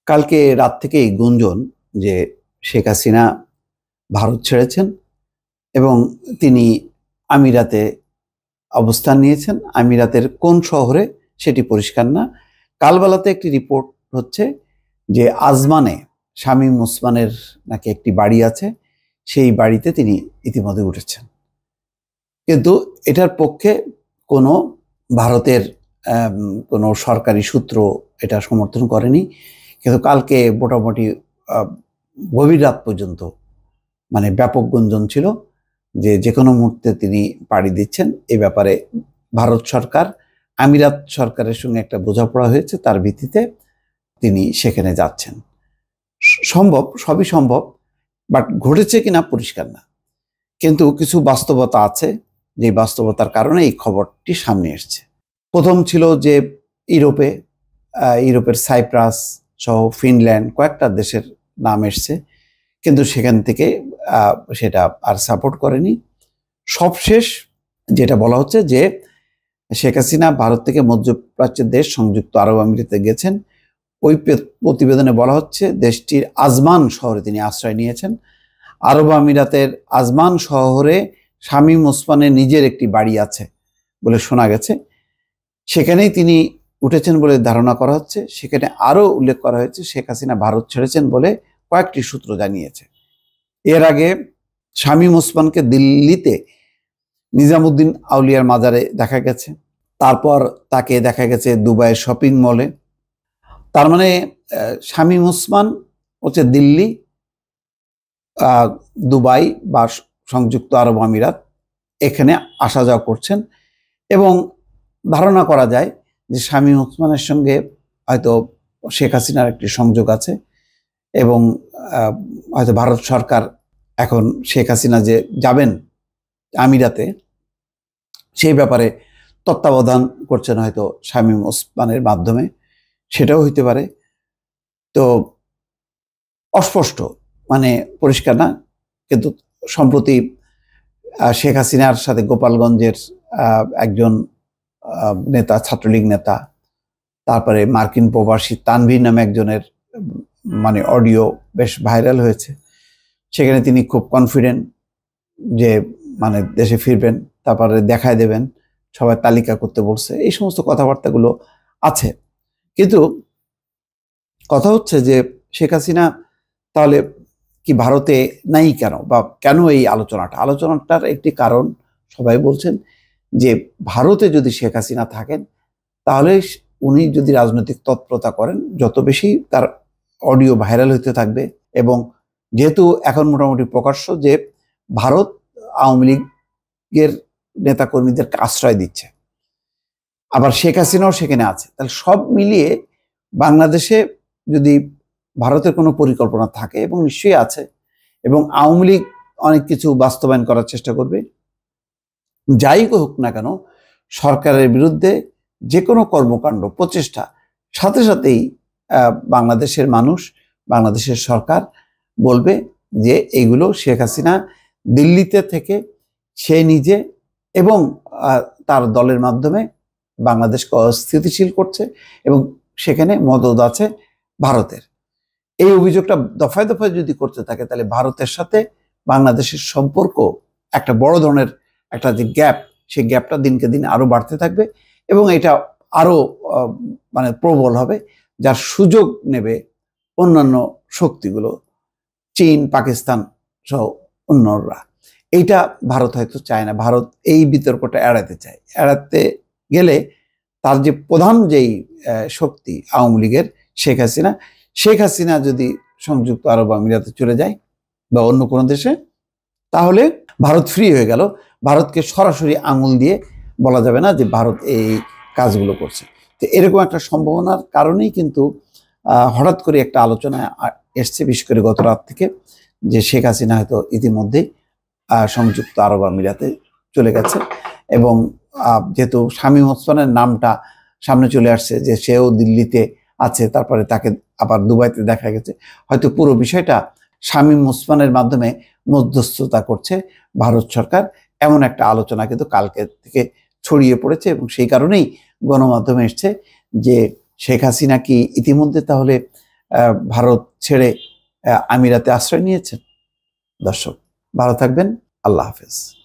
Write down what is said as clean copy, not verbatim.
কালকে রাত থেকেই গুঞ্জন যে শেখ হাসিনা ভারত ছেড়েছেন এবং তিনি আমিরাতে অবস্থান নিয়েছেন। আমিরাতের কোন শহরে সেটি পরিষ্কার না। কালবেলাতে একটি রিপোর্ট হচ্ছে যে আজমানে শামীম ওসমানের নাকি একটি বাড়ি আছে, সেই বাড়িতে তিনি ইতিমধ্যে উঠেছেন। কিন্তু এটার পক্ষে কোনো ভারতের কোনো সরকারি সূত্র এটা সমর্থন করেনি। কিন্তু কালকে মোটামুটি গভীর রাত পর্যন্ত ব্যাপক গুঞ্জন ছিল যে কোনো মুহূর্তে তিনি পাড়ি দিচ্ছেন। এই ব্যাপারে ভারত সরকার আমিরাত সরকারের সঙ্গে একটা বোঝাপড়া হয়েছে, তার ভিত্তিতে তিনি সেখানে যাচ্ছেন। সম্ভব, সবই সম্ভব, বাট ঘটেছে কিনা পরিষ্কার না। কিন্তু কিছু বাস্তবতা আছে, যে বাস্তবতার কারণে এই খবরটি সামনে এসছে। প্রথম ছিল যে ইউরোপের সাইপ্রাস সহ ফিনল্যান্ড কয়েকটা দেশের নাম এসছে, কিন্তু সেখান থেকে সেটা আর সাপোর্ট করেনি। সবশেষ যেটা বলা হচ্ছে যে শেখ হাসিনা ভারত থেকে মধ্যপ্রাচ্যের দেশ সংযুক্ত আরব আমিরাতে গেছেন। ওই প্রতিবেদনে বলা হচ্ছে দেশটির আজমান শহরে তিনি আশ্রয় নিয়েছেন। আরব আমিরাতের আজমান শহরে শামীম ওসমানের নিজের একটি বাড়ি আছে বলে শোনা গেছে, সেখানেই তিনি উঠেছেন বলে ধারণা করা হচ্ছে। সেখানে আরও উল্লেখ করা হয়েছে শেখ হাসিনা ভারত ছেড়েছেন বলে কয়েকটি সূত্র জানিয়েছে। এর আগে শামীম ওসমানকে দিল্লিতে নিজামুদ্দিন আউলিয়ার মাজারে দেখা গেছে, তারপর তাকে দেখা গেছে দুবাইয়ের শপিং মলে। তার মানে শামীম ওসমান হচ্ছে দিল্লি, দুবাই বা সংযুক্ত আরব আমিরাত এখানে আসা যাওয়া করছেন, এবং ধারণা করা যায় যে শামীম ওসমানের সঙ্গে হয়তো শেখ হাসিনার একটি সংযোগ আছে, এবং হয়তো ভারত সরকার এখন শেখ হাসিনা যে যাবেন আমিরাতে সেই ব্যাপারে তত্ত্বাবধান করছেন হয়তো শামীম ওসমানের মাধ্যমে, সেটাও হইতে পারে। তো অস্পষ্ট, পরিষ্কার না। কিন্তু সম্প্রতি শেখ হাসিনার সাথে গোপালগঞ্জের একজন নেতা, ছাত্রলীগ নেতা, তারপরে মার্কিন প্রবাসী তানভীর নামে একজনের অডিও বেশ ভাইরাল হয়েছে। সেখানে তিনি খুব কনফিডেন্ট যে দেশে ফিরবেন, তারপরে দেখায় দেবেন, সবাই তালিকা করতে বলছে, এই সমস্ত কথাবার্তাগুলো আছে। কিন্তু কথা হচ্ছে যে শেখ হাসিনা তাহলে কি ভারতে নাই কেন, বা কেন এই আলোচনাটার একটি কারণ সবাই বলছেন যে ভারতে যদি শেখ হাসিনা থাকেন তাহলে উনি যদি রাজনৈতিক তৎপরতা করেন, যত বেশি তার অডিও ভাইরাল হতে থাকবে। এবং যেহেতু এখন মোটামুটি প্রকাশ্য যে ভারত আওয়ামী লীগের নেতাকর্মীদেরকে আশ্রয় দিচ্ছে, আবার শেখ হাসিনাও সেখানে আছে, তাহলে সব মিলিয়ে বাংলাদেশে যদি ভারতের কোনো পরিকল্পনা থাকে, এবং নিশ্চয়ই আছে, এবং আওয়ামী লীগ অনেক কিছু বাস্তবায়ন করার চেষ্টা করবে, যাই হোক না কেন সরকারের বিরুদ্ধে যে কোনো কর্মকাণ্ড প্রচেষ্টা সাথে সাথেই বাংলাদেশের মানুষ, বাংলাদেশের সরকার বলবে যে এইগুলো শেখ হাসিনা দিল্লিতে থেকে সে নিজে এবং তার দলের মাধ্যমে বাংলাদেশকে অস্থিতিশীল করছে, এবং সেখানে মদদ আছে ভারতের। এই অভিযোগটা দফায় দফায় যদি করতে থাকে, তাহলে ভারতের সাথে বাংলাদেশের সম্পর্ক একটা বড় ধরনের একটা যে গ্যাপ, সেই গ্যাপটা দিনকে দিন আরো বাড়তে থাকবে, এবং এটা আরো প্রবল হবে, যার সুযোগ নেবে অন্যান্য শক্তিগুলো, চীন, পাকিস্তান সহ অন্যরা। এইটা ভারত হয়তো চায় না। ভারত এই বিতর্কটা এড়াতে চায়। এড়াতে গেলে তার যে প্রধান যেই শক্তি আওয়ামী লীগের শেখ হাসিনা যদি সংযুক্ত আরব আমিরাতে চলে যায় বা অন্য কোনো দেশে, তাহলে ভারত ফ্রি হয়ে গেল। ভারতকে সরাসরি আঙুল দিয়ে বলা যাবে না যে ভারত এই কাজগুলো করছে। তো এরকম একটা সম্ভাবনার কারণেই কিন্তু হঠাৎ করে একটা আলোচনা এসছে, বিশেষ করে গত রাত থেকে, যে শেখ হাসিনা হয়তো ইতিমধ্যেই সংযুক্ত আরব আমিরাতে চলে গেছে। এবং যেহেতু শামীম ওসমানের নামটা সামনে চলে আসছে যে সেও দিল্লিতে আছে, তারপরে তাকে আবার দুবাইতে দেখা গেছে, হয়তো পুরো বিষয়টা শামীম ওসমানের মাধ্যমে মধ্যস্থতা করছে ভারত সরকার, এমন একটা আলোচনা কিন্তু কালকে থেকে ছড়িয়ে পড়েছে। এবং সেই কারণেই গণমাধ্যমে এসছে যে শেখ হাসিনা কি ইতিমধ্যে তাহলে ভারত ছেড়ে আমিরাতে আশ্রয় নিয়েছেন। দর্শক ভালো থাকবেন, আল্লাহ হাফেজ।